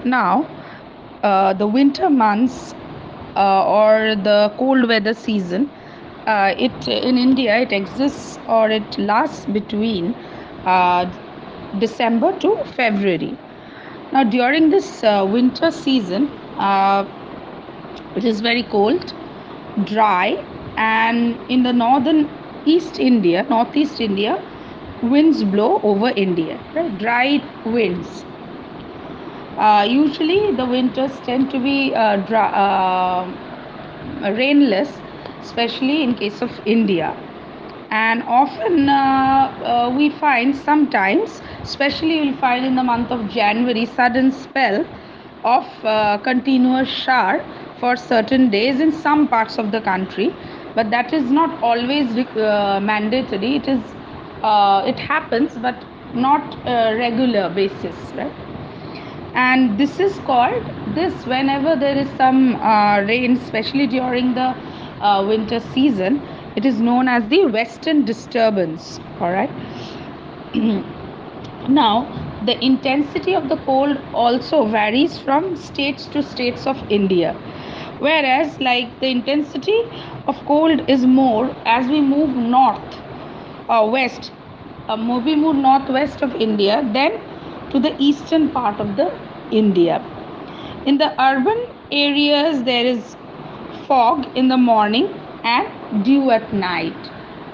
Now, the winter months or the cold weather season, it in India it exists or it lasts between uh, December to February. Now, during this winter season, it is very cold, dry, and in the northeast India, winds blow over India, right? Dry winds. Usually, the winters tend to be rainless, especially in case of India. And often we find sometimes, especially you'll find in the month of January, sudden spell of continuous shower for certain days in some parts of the country, but that is not always mandatory. It happens, but not regular basis, right? And this is called this whenever there is some rain, especially during the winter season, it is known as the western disturbance. All right. Now, the intensity of the cold also varies from states to states of India, whereas like the intensity of cold is more as we move north or west, we move northwest of India, then to the eastern part of the India. In the urban areas, there is fog in the morning and dew at night.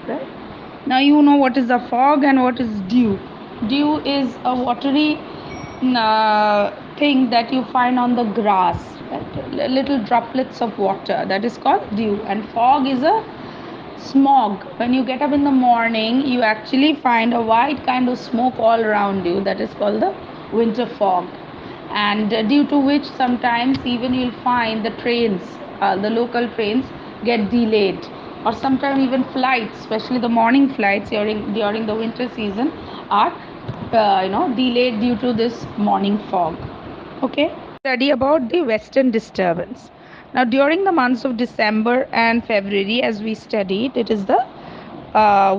Right? Now you know what is the fog and what is dew. Dew is a watery thing that you find on the grass, right? Little droplets of water. That is called dew. And fog is a smog. When you get up in the morning, you actually find a white kind of smoke all around you. That is called the winter fog. And due to which sometimes even you'll find the trains, the local trains get delayed, or sometimes even flights, especially the morning flights during the winter season, are delayed due to this morning fog. Okay. Study about the western disturbance. Now, during the months of December and February, as we studied, it is the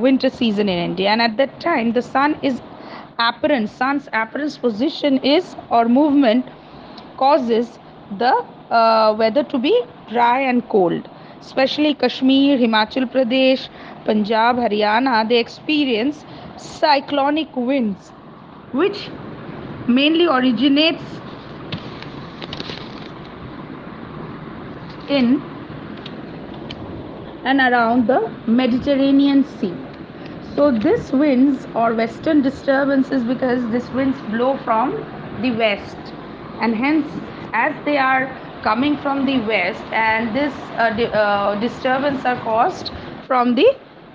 winter season in India, and at that time, the sun's apparent position is or movement causes the weather to be dry and cold. Especially Kashmir, Himachal Pradesh, Punjab, Haryana, they experience cyclonic winds, which mainly originates in and around the Mediterranean Sea. So this winds or western disturbances, because these winds blow from the west, and hence as they are coming from the west, and this disturbance are caused from the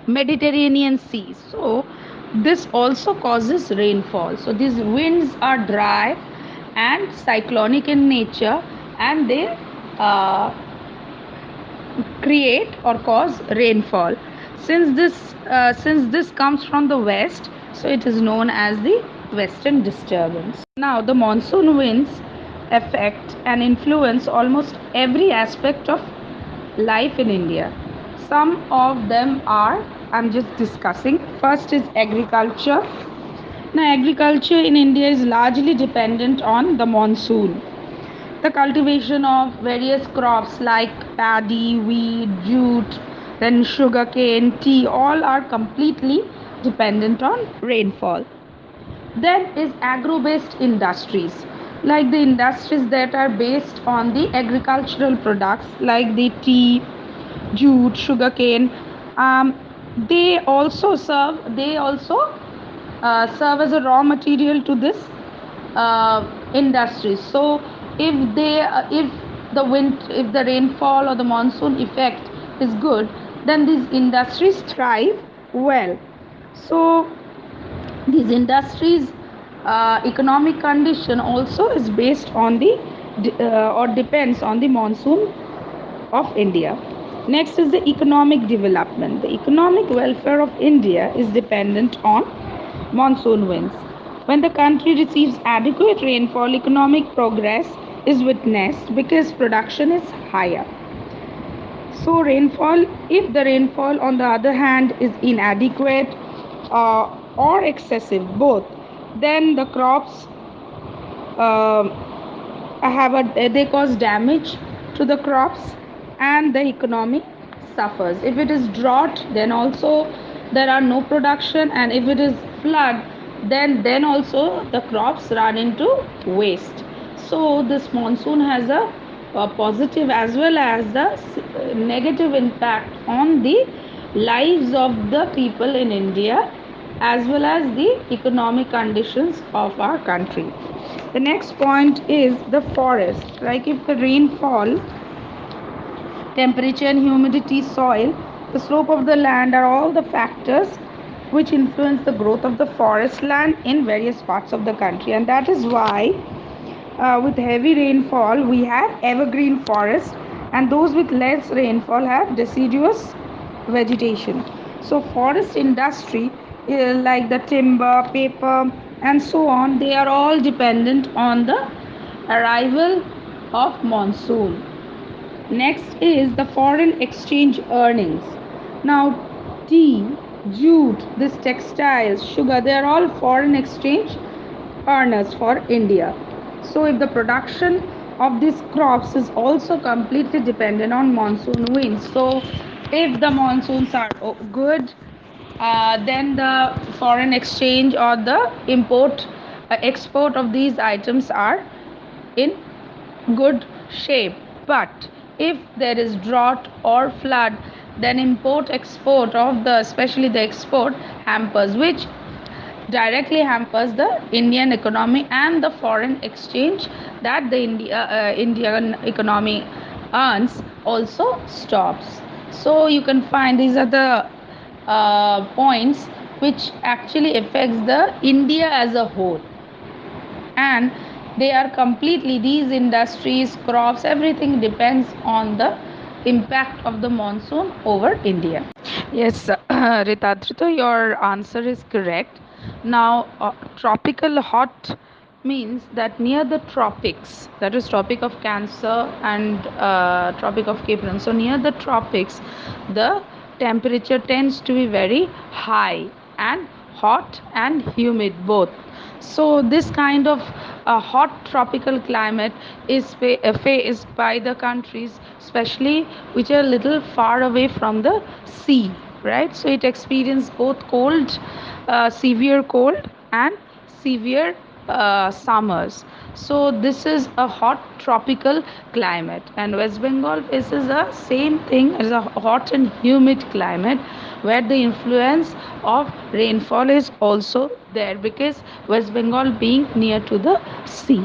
Mediterranean Sea. So this also causes rainfall. So these winds are dry and cyclonic in nature, and they uh, create or cause rainfall. Since this comes from the west, so it is known as the western disturbance. Now, the monsoon winds affect and influence almost every aspect of life in India. Some of them are, I'm just discussing. First is agriculture. Now, agriculture in India is largely dependent on the monsoon. The cultivation of various crops like paddy, wheat, jute, then sugarcane, tea, all are completely dependent on rainfall. Then is agro-based industries, like the industries that are based on the agricultural products like the tea, jute, sugarcane. Um, they also serve as a raw material to this industry. So if if the rainfall or the monsoon effect is good, then these industries thrive well. So these industries economic condition also is based on the or depends on the monsoon of India. Next is the economic development. The economic welfare of India is dependent on monsoon winds. When the country receives adequate rainfall, economic progress is witnessed because production is higher. So, if the rainfall on the other hand is inadequate or excessive, both, then the crops uh, they cause damage to the crops, and the economy suffers. If it is drought, then also there are no production, and if it is flood, then also the crops run into waste. So this monsoon has a positive as well as the negative impact on the lives of the people in India, as well as the economic conditions of our country. The next point is the forest. Like if the rainfall, temperature and humidity, soil, the slope of the land are all the factors which influence the growth of the forest land in various parts of the country. And that is why with heavy rainfall we have evergreen forest, and those with less rainfall have deciduous vegetation. So forest industry, like the timber, paper and so on, they are all dependent on the arrival of monsoon. Next is the foreign exchange earnings. Now, tea, jute, this textiles, sugar, they are all foreign exchange earners for India. So, if the production of these crops is also completely dependent on monsoon winds, so if the monsoons are good, then the foreign exchange or the export of these items are in good shape. But if there is drought or flood, then import export of the, especially the export, hampers, which directly hampers the Indian economy, and the foreign exchange that the Indian economy earns also stops. So you can find these are the points which actually affects the India as a whole, and they are completely, these industries, crops, everything depends on the impact of the monsoon over India. Yes, Ritadrita, your answer is correct. Now, tropical hot means that near the tropics, that is Tropic of Cancer and Tropic of Capricorn. So near the tropics, the temperature tends to be very high and hot and humid both. So this kind of hot tropical climate is faced by the countries, especially which are a little far away from the sea, right? So it experiences both cold, severe cold, and severe summers. So this is a hot tropical climate, and West Bengal faces the same thing as a hot and humid climate, where the influence of rainfall is also there, because West Bengal being near to the sea.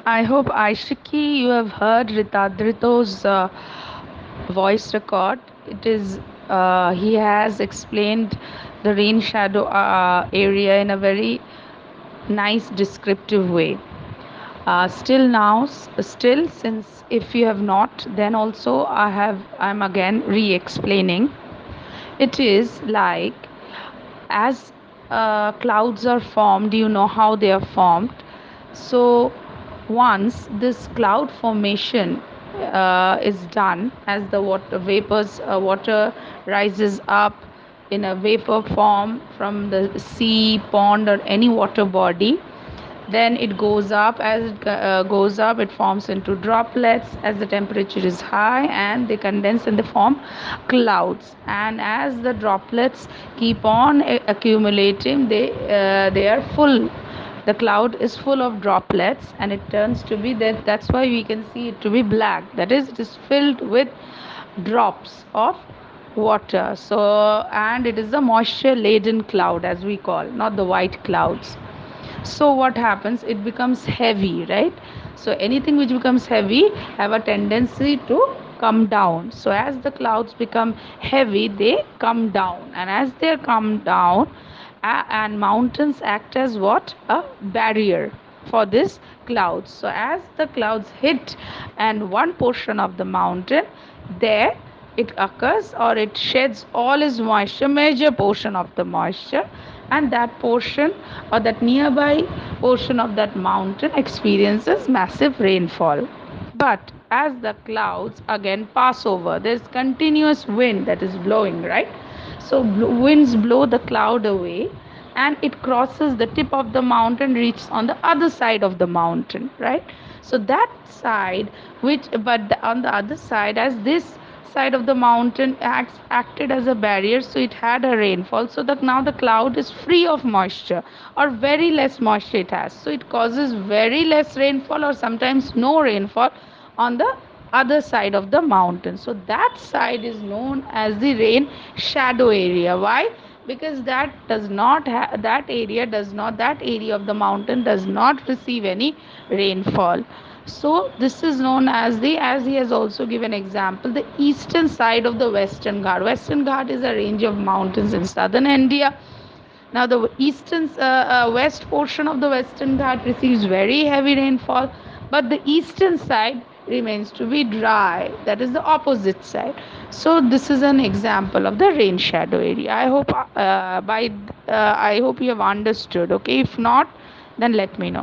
I hope, Aishiki, you have heard Ritadrito's voice record. It is he has explained the rain shadow area in a very nice descriptive way. Still now, still, since if you have not, then also I'm again re-explaining. It is like, as clouds are formed, you know how they are formed. So once this cloud formation is done, as the water rises up in a vapor form from the sea, pond or any water body, then it goes up. As it goes up, it forms into droplets as the temperature is high, and they condense and they form clouds. And as the droplets keep on accumulating, they are full, the cloud is full of droplets, and it turns to be that, that's why we can see it to be black, that is, it is filled with drops of water. So, and it is a moisture laden cloud, as we call, not the white clouds. So what happens, it becomes heavy, right? So anything which becomes heavy have a tendency to come down. So as the clouds become heavy, they come down, and as they come down, and mountains act as what, a barrier for this clouds. So as the clouds hit and one portion of the mountain, there it occurs, or it sheds all its moisture, major portion of the moisture, and that portion, or that nearby portion of that mountain, experiences massive rainfall. But as the clouds again pass over, there's continuous wind that is blowing, right? So winds blow the cloud away, and it crosses the tip of the mountain, reaches on the other side of the mountain, right? So that side, which but on the other side, as this side of the mountain acted as a barrier, so it had a rainfall, so that now the cloud is free of moisture, or very less moisture it has, so it causes very less rainfall or sometimes no rainfall on the other side of the mountain. So that side is known as the rain shadow area. Why? Because that area of the mountain does not receive any rainfall. So this is known as the, as he has also given example, the eastern side of the Western Ghat. Western Ghat is a range of mountains in southern India. Now the eastern west portion of the Western Ghat receives very heavy rainfall, but the eastern side remains to be dry. That is the opposite side. So this is an example of the rain shadow area. I hope you have understood. Okay, if not, then let me know.